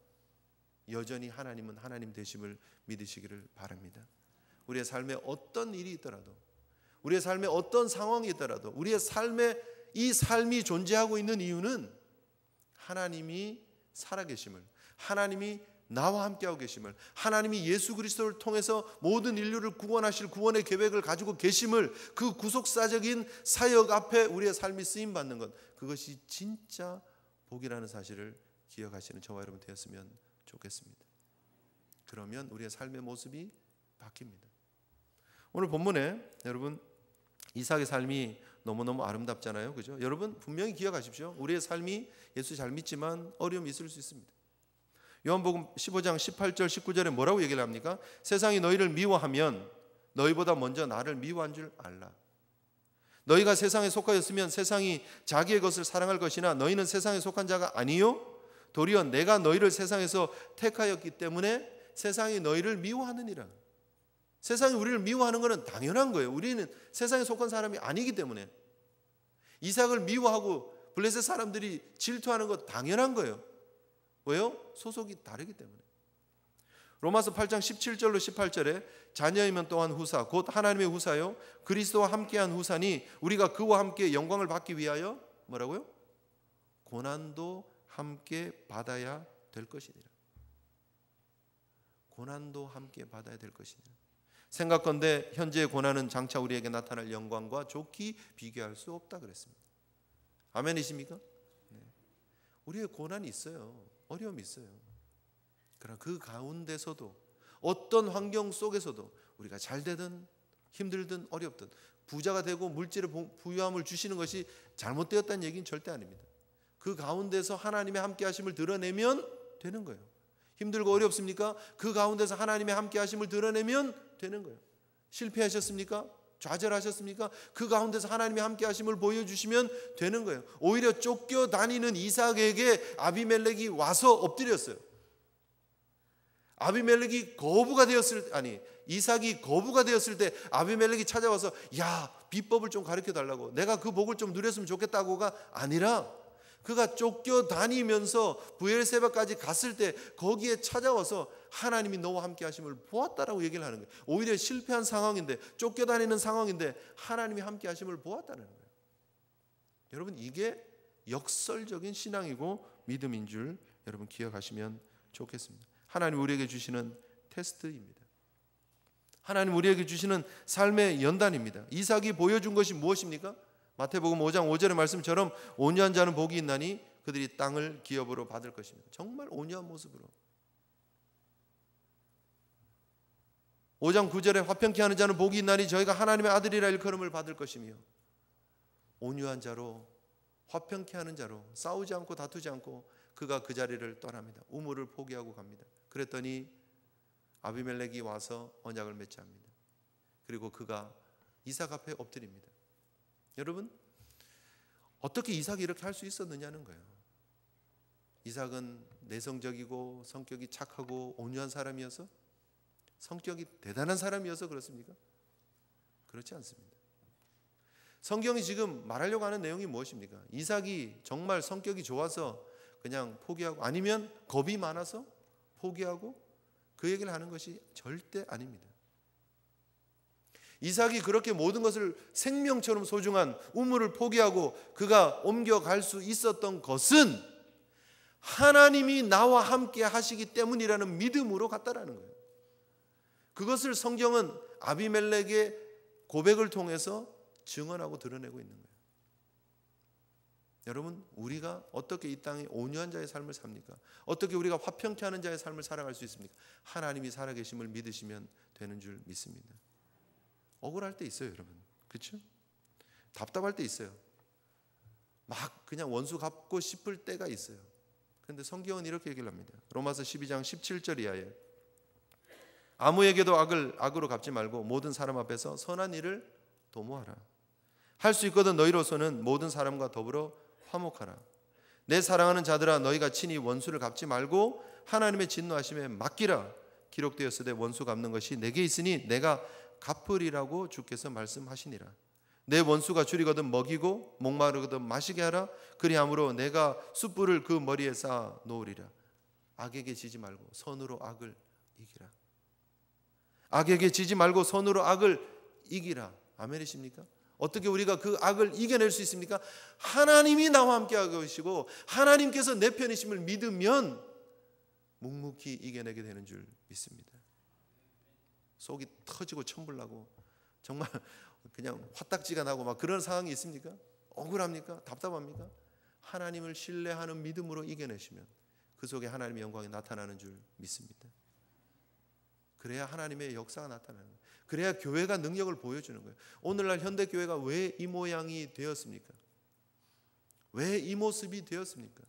여전히 하나님은 하나님 되심을 믿으시기를 바랍니다. 우리의 삶에 어떤 일이 있더라도, 우리의 삶에 어떤 상황이 있더라도, 우리의 삶에 이 삶이 존재하고 있는 이유는 하나님이 살아계심을, 하나님이 나와 함께하고 계심을, 하나님이 예수 그리스도를 통해서 모든 인류를 구원하실 구원의 계획을 가지고 계심을, 그 구속사적인 사역 앞에 우리의 삶이 쓰임받는 것, 그것이 진짜 복이라는 사실을 기억하시는 저와 여러분 되었으면 좋겠습니다. 그러면 우리의 삶의 모습이 바뀝니다. 오늘 본문에 여러분 이삭의 삶이 너무너무 아름답잖아요, 그죠? 여러분 분명히 기억하십시오. 우리의 삶이 예수 잘 믿지만 어려움이 있을 수 있습니다. 요한복음 15장 18절 19절에 뭐라고 얘기를 합니까? 세상이 너희를 미워하면 너희보다 먼저 나를 미워한 줄 알라. 너희가 세상에 속하였으면 세상이 자기의 것을 사랑할 것이나 너희는 세상에 속한 자가 아니요 도리어 내가 너희를 세상에서 택하였기 때문에 세상이 너희를 미워하느니라. 세상이 우리를 미워하는 것은 당연한 거예요. 우리는 세상에 속한 사람이 아니기 때문에. 이삭을 미워하고 블레셋 사람들이 질투하는 것 당연한 거예요. 왜요? 소속이 다르기 때문에. 로마서 8장 17절로 18절에 자녀이면 또한 후사 곧 하나님의 후사요 그리스도와 함께한 후사니 우리가 그와 함께 영광을 받기 위하여 뭐라고요? 고난도 함께 받아야 될 것이니라. 고난도 함께 받아야 될 것이니라. 생각건대 현재의 고난은 장차 우리에게 나타날 영광과 좋게 비교할 수 없다 그랬습니다. 아멘이십니까? 네. 우리의 고난이 있어요. 어려움이 있어요. 그러나 그 가운데서도 어떤 환경 속에서도 우리가 잘 되든 힘들든 어렵든 부자가 되고 물질의 부유함을 주시는 것이 잘못되었다는 얘기는 절대 아닙니다. 그 가운데서 하나님의 함께 하심을 드러내면 되는 거예요. 힘들고 어렵습니까? 그 가운데서 하나님의 함께 하심을 드러내면 되는 거예요. 실패하셨습니까? 좌절하셨습니까? 그 가운데서 하나님의 함께 하심을 보여주시면 되는 거예요. 오히려 쫓겨다니는 이삭에게 아비멜렉이 와서 엎드렸어요. 이삭이 거부가 되었을 때 아비멜렉이 찾아와서 야, 비법을 좀 가르쳐 달라고, 내가 그 복을 좀 누렸으면 좋겠다고가 아니라 그가 쫓겨다니면서 브엘세바까지 갔을 때 거기에 찾아와서 하나님이 너와 함께 하심을 보았다라고 얘기를 하는 거예요. 오히려 실패한 상황인데, 쫓겨다니는 상황인데 하나님이 함께 하심을 보았다는 거예요. 여러분, 이게 역설적인 신앙이고 믿음인 줄 여러분 기억하시면 좋겠습니다. 하나님 우리에게 주시는 테스트입니다. 하나님 우리에게 주시는 삶의 연단입니다. 이삭이 보여준 것이 무엇입니까? 마태복음 5장 5절의 말씀처럼 온유한 자는 복이 있나니 그들이 땅을 기업으로 받을 것입니다. 정말 온유한 모습으로. 5장 9절에 화평케 하는 자는 복이 있나니 저희가 하나님의 아들이라 일컬음을 받을 것이며, 온유한 자로, 화평케 하는 자로, 싸우지 않고 다투지 않고 그가 그 자리를 떠납니다. 우물을 포기하고 갑니다. 그랬더니 아비멜렉이 와서 언약을 맺지 합니다. 그리고 그가 이삭 앞에 엎드립니다. 여러분, 어떻게 이삭이 이렇게 할 수 있었느냐는 거예요. 이삭은 내성적이고 성격이 착하고 온유한 사람이어서, 성격이 대단한 사람이어서 그렇습니까? 그렇지 않습니다. 성경이 지금 말하려고 하는 내용이 무엇입니까? 이삭이 정말 성격이 좋아서 그냥 포기하고, 아니면 겁이 많아서 포기하고, 그 얘기를 하는 것이 절대 아닙니다. 이삭이 그렇게 모든 것을 생명처럼 소중한 우물을 포기하고 그가 옮겨갈 수 있었던 것은 하나님이 나와 함께 하시기 때문이라는 믿음으로 갔다라는 거예요. 그것을 성경은 아비멜렉의 고백을 통해서 증언하고 드러내고 있는 거예요. 여러분, 우리가 어떻게 이 땅에 온유한 자의 삶을 삽니까? 어떻게 우리가 화평케 하는 자의 삶을 살아갈 수 있습니까? 하나님이 살아계심을 믿으시면 되는 줄 믿습니다. 억울할 때 있어요, 여러분. 그렇죠? 답답할 때 있어요. 막 그냥 원수 갚고 싶을 때가 있어요. 그런데 성경은 이렇게 얘기를 합니다. 로마서 12장 17절 이하에 아무에게도 악으로 갚지 말고 모든 사람 앞에서 선한 일을 도모하라. 할 수 있거든 너희로서는 모든 사람과 더불어 화목하라. 내 사랑하는 자들아, 너희가 친히 원수를 갚지 말고 하나님의 진노하심에 맡기라. 기록되었으되 원수 갚는 것이 내게 있으니 내가 갚으리라고 주께서 말씀하시니라. 내 원수가 줄이거든 먹이고 목마르거든 마시게 하라. 그리함으로 내가 숯불을 그 머리에 쌓아 놓으리라. 악에게 지지 말고 선으로 악을 이기라. 악에게 지지 말고 선으로 악을 이기라. 아멘이십니까? 어떻게 우리가 그 악을 이겨낼 수 있습니까? 하나님이 나와 함께 하고 계시고 하나님께서 내 편이심을 믿으면 묵묵히 이겨내게 되는 줄 믿습니다. 속이 터지고 천불나고 정말 그냥 화딱지가 나고 막 그런 상황이 있습니까? 억울합니까? 답답합니까? 하나님을 신뢰하는 믿음으로 이겨내시면 그 속에 하나님의 영광이 나타나는 줄 믿습니다. 그래야 하나님의 역사가 나타나는 거예요. 그래야 교회가 능력을 보여주는 거예요. 오늘날 현대교회가 왜 이 모양이 되었습니까? 왜 이 모습이 되었습니까?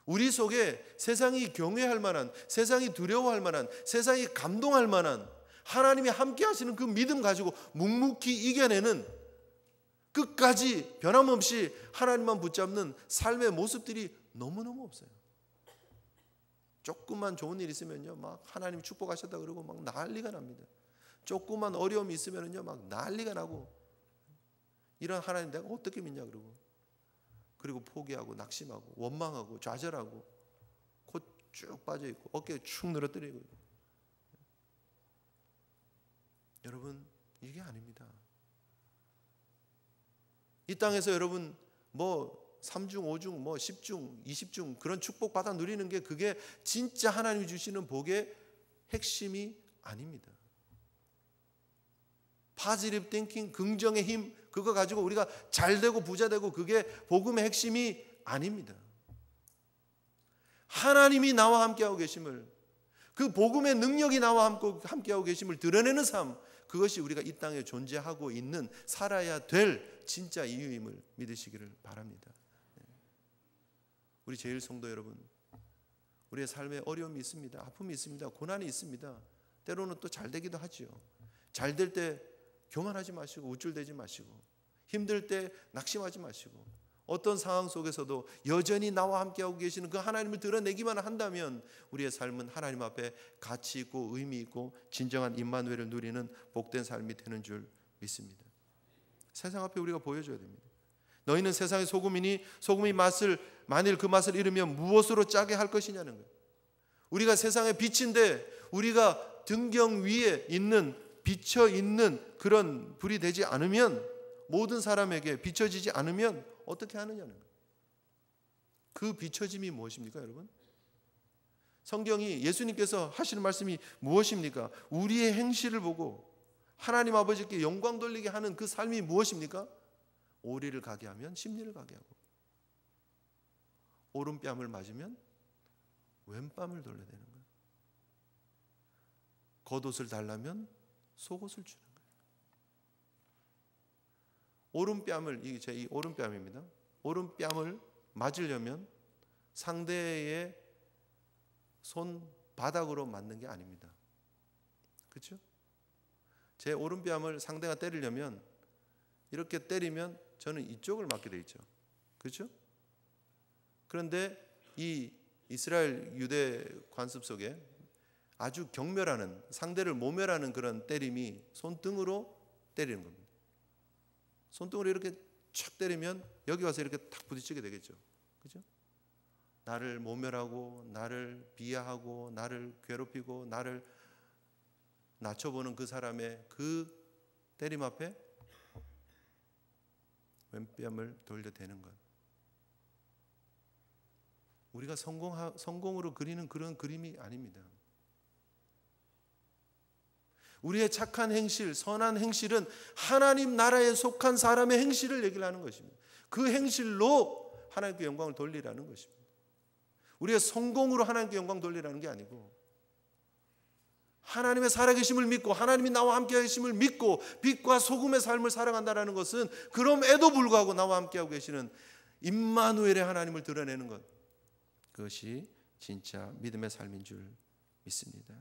우리 속에 세상이 경외할 만한, 세상이 두려워할 만한, 세상이 감동할 만한 하나님이 함께 하시는 그 믿음 가지고 묵묵히 이겨내는, 끝까지 변함없이 하나님만 붙잡는 삶의 모습들이 너무너무 없어요. 조금만 좋은 일 있으면요, 막 하나님 축복하셨다 그러고 막 난리가 납니다. 조금만 어려움이 있으면요, 막 난리가 나고, 이런 하나님 내가 어떻게 믿냐 그리고 포기하고 낙심하고 원망하고 좌절하고 곧 쭉 빠져 있고 어깨에 축 늘어뜨리고 있고. 여러분, 이게 아닙니다. 이 땅에서 여러분 뭐 3중, 5중, 뭐 10중, 20중 그런 축복 받아 누리는 게 그게 진짜 하나님이 주시는 복의 핵심이 아닙니다. 파지티브 띵킹, 긍정의 힘, 그거 가지고 우리가 잘 되고 부자 되고 그게 복음의 핵심이 아닙니다. 하나님이 나와 함께하고 계심을, 그 복음의 능력이 나와 함께하고 계심을 드러내는 삶, 그것이 우리가 이 땅에 존재하고 있는, 살아야 될 진짜 이유임을 믿으시기를 바랍니다. 우리 제일성도 여러분, 우리의 삶에 어려움이 있습니다. 아픔이 있습니다. 고난이 있습니다. 때로는 또 잘 되기도 하죠. 잘 될 때 교만하지 마시고 우쭐대지 마시고, 힘들 때 낙심하지 마시고, 어떤 상황 속에서도 여전히 나와 함께하고 계시는 그 하나님을 드러내기만 한다면 우리의 삶은 하나님 앞에 가치 있고 의미 있고 진정한 임마누엘을 누리는 복된 삶이 되는 줄 믿습니다. 세상 앞에 우리가 보여줘야 됩니다. 너희는 세상의 소금이니 소금이 만일 그 맛을 잃으면 무엇으로 짜게 할 것이냐는 거예요. 우리가 세상의 빛인데 우리가 등경 위에 있는 비쳐 있는 그런 불이 되지 않으면, 모든 사람에게 비춰지지 않으면 어떻게 하느냐는 거예요. 그 비춰짐이 무엇입니까, 여러분? 성경이, 예수님께서 하시는 말씀이 무엇입니까? 우리의 행실을 보고 하나님 아버지께 영광 돌리게 하는 그 삶이 무엇입니까? 오리를 가게 하면 심리를 가게 하고, 오른뺨을 맞으면 왼뺨을 돌려야 되는 거예요. 겉옷을 달라면 속옷을 주는 거예요. 오른뺨을, 이게 제 오른뺨입니다. 오른뺨을 맞으려면 상대의 손바닥으로 맞는 게 아닙니다. 그렇죠? 제 오른뺨을 상대가 때리려면 이렇게 때리면 저는 이쪽을 맞게 돼 있죠. 그렇죠? 그런데 이 이스라엘 유대 관습 속에 아주 경멸하는, 상대를 모멸하는 그런 때림이 손등으로 때리는 겁니다. 손등으로 이렇게 촥 때리면 여기 와서 이렇게 탁 부딪히게 되겠죠. 그죠? 나를 모멸하고 나를 비하하고 나를 괴롭히고 나를 낮춰보는 그 사람의 그 때림 앞에 왼뺨을 돌려대는 것. 우리가 성공으로 그리는 그런 그림이 아닙니다. 우리의 착한 행실, 선한 행실은 하나님 나라에 속한 사람의 행실을 얘기를 하는 것입니다. 그 행실로 하나님께 영광을 돌리라는 것입니다. 우리의 성공으로 하나님께 영광 돌리라는 게 아니고, 하나님의 살아계심을 믿고 하나님이 나와 함께 하심을 믿고 빛과 소금의 삶을 살아간다는 것은 그럼에도 불구하고 나와 함께하고 계시는 임마누엘의 하나님을 드러내는 것, 그것이 진짜 믿음의 삶인 줄 믿습니다.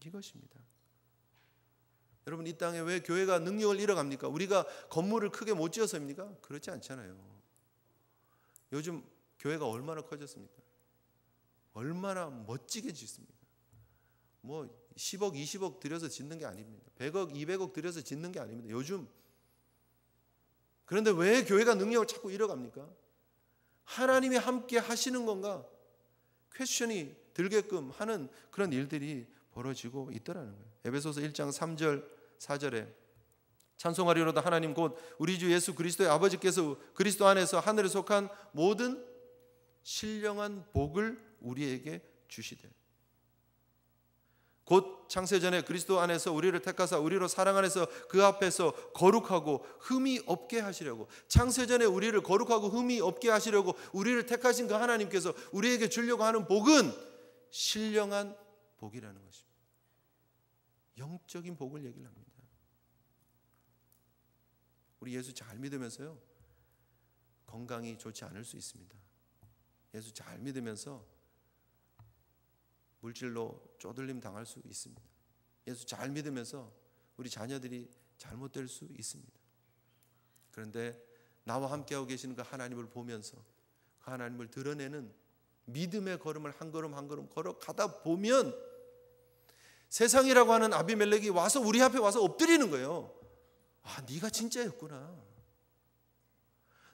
이것입니다. 여러분, 이 땅에 왜 교회가 능력을 잃어갑니까? 우리가 건물을 크게 못 지어서입니까? 그렇지 않잖아요. 요즘 교회가 얼마나 커졌습니까? 얼마나 멋지게 짓습니까? 뭐 10억, 20억 들여서 짓는 게 아닙니다. 100억, 200억 들여서 짓는 게 아닙니다. 요즘. 그런데 왜 교회가 능력을 자꾸 잃어갑니까? 하나님이 함께 하시는 건가? 퀘스천이 들게끔 하는 그런 일들이 벌어지고 있더라는 거예요. 에베소서 1장 3절 4절에 찬송하리로다 하나님 곧 우리 주 예수 그리스도의 아버지께서 그리스도 안에서 하늘에 속한 모든 신령한 복을 우리에게 주시되, 곧 창세전에 그리스도 안에서 우리를 택하사 우리로 사랑 안에서 그 앞에서 거룩하고 흠이 없게 하시려고, 창세전에 우리를 거룩하고 흠이 없게 하시려고 우리를 택하신 그 하나님께서 우리에게 주려고 하는 복은 신령한 복이라는 것입니다. 영적인 복을 얘기를 합니다. 우리 예수 잘 믿으면서요, 건강이 좋지 않을 수 있습니다. 예수 잘 믿으면서 물질로 쪼들림 당할 수 있습니다. 예수 잘 믿으면서 우리 자녀들이 잘못될 수 있습니다. 그런데 나와 함께하고 계시는 그 하나님을 보면서 그 하나님을 드러내는 믿음의 걸음을 한 걸음 한 걸음 걸어가다 보면 세상이라고 하는 아비멜렉이 와서 우리 앞에 와서 엎드리는 거예요. 아, 네가 진짜였구나.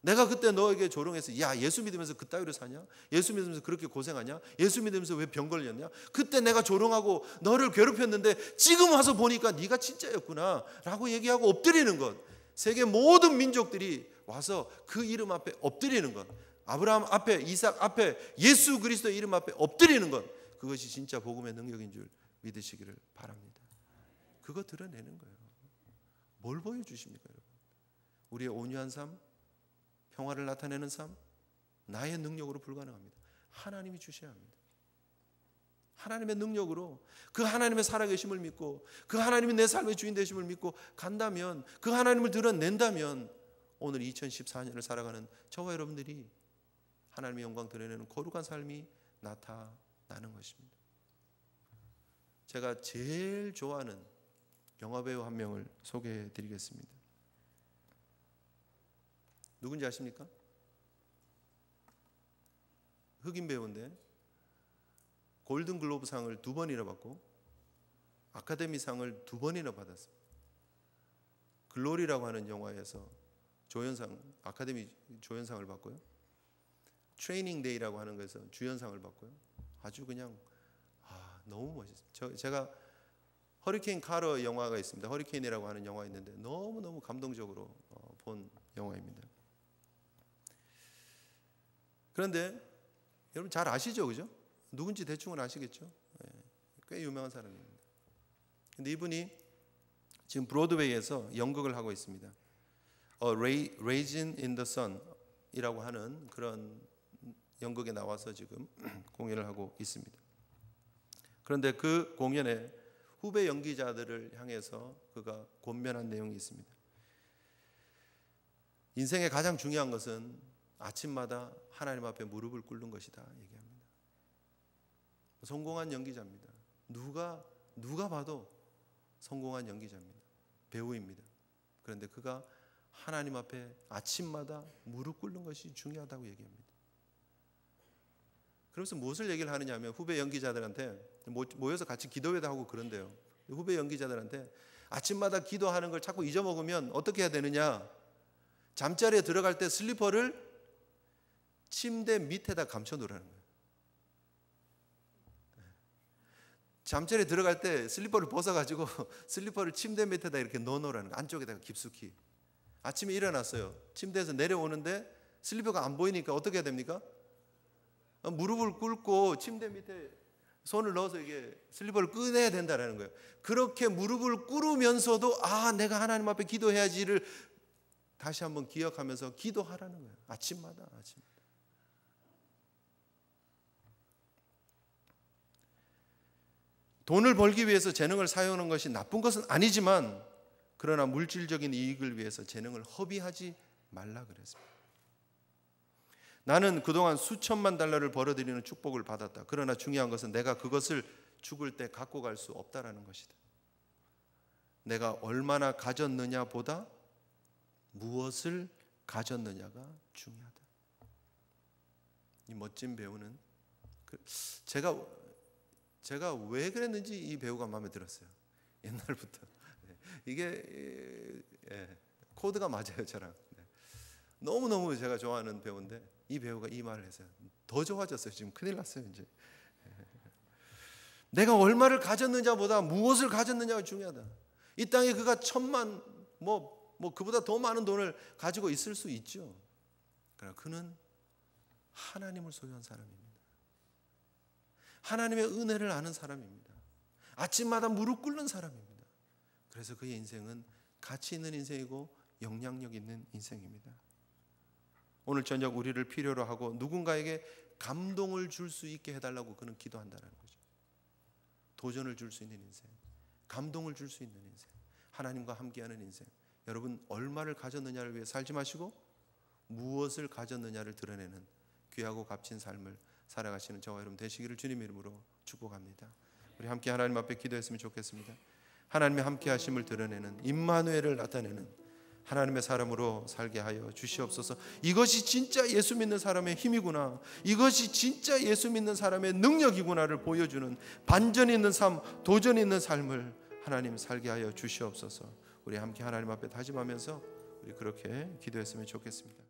내가 그때 너에게 조롱해서 야, 예수 믿으면서 그따위로 사냐? 예수 믿으면서 그렇게 고생하냐? 예수 믿으면서 왜 병 걸렸냐? 그때 내가 조롱하고 너를 괴롭혔는데 지금 와서 보니까 네가 진짜였구나 라고 얘기하고 엎드리는 것. 세계 모든 민족들이 와서 그 이름 앞에 엎드리는 것. 아브라함 앞에, 이삭 앞에, 예수 그리스도의 이름 앞에 엎드리는 것. 그것이 진짜 복음의 능력인 줄 믿으시기를 바랍니다. 그거 드러내는 거예요. 뭘 보여주십니까, 여러분? 우리의 온유한 삶, 평화를 나타내는 삶, 나의 능력으로 불가능합니다. 하나님이 주셔야 합니다. 하나님의 능력으로, 그 하나님의 살아계심을 믿고 그 하나님이 내 삶의 주인 되심을 믿고 간다면, 그 하나님을 드러낸다면 오늘 2014년을 살아가는 저와 여러분들이 하나님의 영광 드러내는 거룩한 삶이 나타나는 것입니다. 제가 제일 좋아하는 영화배우 한 명을 소개해 드리겠습니다. 누군지 아십니까? 흑인 배우인데 골든글로브상을 2번이나 받고 아카데미상을 2번이나 받았습니다. 글로리라고 하는 영화에서 조연상, 아카데미 조연상을 받고요. 트레이닝 데이라고 하는 것에서 주연상을 받고요. 아주 그냥 너무 멋있어요. 제가 허리케인 카러 영화가 있습니다. 허리케인이라고 하는 영화 있는데 너무너무 감동적으로 본 영화입니다. 그런데 여러분 잘 아시죠? 그죠? 누군지 대충은 아시겠죠? 꽤 유명한 사람입니다. 근데 이분이 지금 브로드웨이에서 연극을 하고 있습니다. Raisin in the Sun 이라고 하는 그런 연극에 나와서 지금 공연을 하고 있습니다. 그런데 그 공연에 후배 연기자들을 향해서 그가 권면한 내용이 있습니다. 인생의 가장 중요한 것은 아침마다 하나님 앞에 무릎을 꿇는 것이다 얘기합니다. 성공한 연기자입니다. 누가 봐도 성공한 연기자입니다. 배우입니다. 그런데 그가 하나님 앞에 아침마다 무릎 꿇는 것이 중요하다고 얘기합니다. 그래서 무엇을 얘기를 하느냐 하면 후배 연기자들한테 모여서 같이 기도회도 하고 그런데요. 후배 연기자들한테 아침마다 기도하는 걸 자꾸 잊어먹으면 어떻게 해야 되느냐. 잠자리에 들어갈 때 슬리퍼를 침대 밑에다 감춰 놓으라는 거예요. 잠자리에 들어갈 때 슬리퍼를 벗어가지고 슬리퍼를 침대 밑에다 이렇게 넣어놓으라는 거예요. 안쪽에다가 깊숙이. 아침에 일어났어요. 침대에서 내려오는데 슬리퍼가 안 보이니까 어떻게 해야 됩니까? 무릎을 꿇고 침대 밑에 손을 넣어서 이게 슬리퍼를 꺼내야 된다는 거예요. 그렇게 무릎을 꿇으면서도 내가 하나님 앞에 기도해야지를 다시 한번 기억하면서 기도하라는 거예요. 아침마다. 돈을 벌기 위해서 재능을 사용하는 것이 나쁜 것은 아니지만 그러나 물질적인 이익을 위해서 재능을 허비하지 말라 그랬습니다. 나는 그동안 수천만 달러를 벌어들이는 축복을 받았다. 그러나 중요한 것은 내가 그것을 죽을 때 갖고 갈 수 없다라는 것이다. 내가 얼마나 가졌느냐 보다 무엇을 가졌느냐가 중요하다. 이 멋진 배우는 제가 왜 그랬는지 이 배우가 마음에 들었어요. 옛날부터. 이게 코드가 맞아요, 저랑. 너무너무 제가 좋아하는 배우인데 이 배우가 이 말을 해서 더 좋아졌어요. 지금 큰일 났어요, 이제. 내가 얼마를 가졌느냐보다 무엇을 가졌느냐가 중요하다. 이 땅에 그가 1,000만 그보다 더 많은 돈을 가지고 있을 수 있죠. 그러나 그는 하나님을 소유한 사람입니다. 하나님의 은혜를 아는 사람입니다. 아침마다 무릎 꿇는 사람입니다. 그래서 그의 인생은 가치 있는 인생이고 영향력 있는 인생입니다. 오늘 저녁 우리를 필요로 하고 누군가에게 감동을 줄 수 있게 해달라고 그는 기도한다는 거죠. 도전을 줄 수 있는 인생, 감동을 줄 수 있는 인생, 하나님과 함께하는 인생. 여러분 얼마를 가졌느냐를 위해 살지 마시고 무엇을 가졌느냐를 드러내는 귀하고 값진 삶을 살아가시는 저와 여러분 되시기를 주님의 이름으로 축복합니다. 우리 함께 하나님 앞에 기도했으면 좋겠습니다. 하나님의 함께 하심을 드러내는 임마누엘을 나타내는 하나님의 사람으로 살게 하여 주시옵소서. 이것이 진짜 예수 믿는 사람의 힘이구나, 이것이 진짜 예수 믿는 사람의 능력이구나를 보여주는 반전 있는 삶, 도전 있는 삶을 하나님 살게 하여 주시옵소서. 우리 함께 하나님 앞에 다짐하면서 우리 그렇게 기도했으면 좋겠습니다.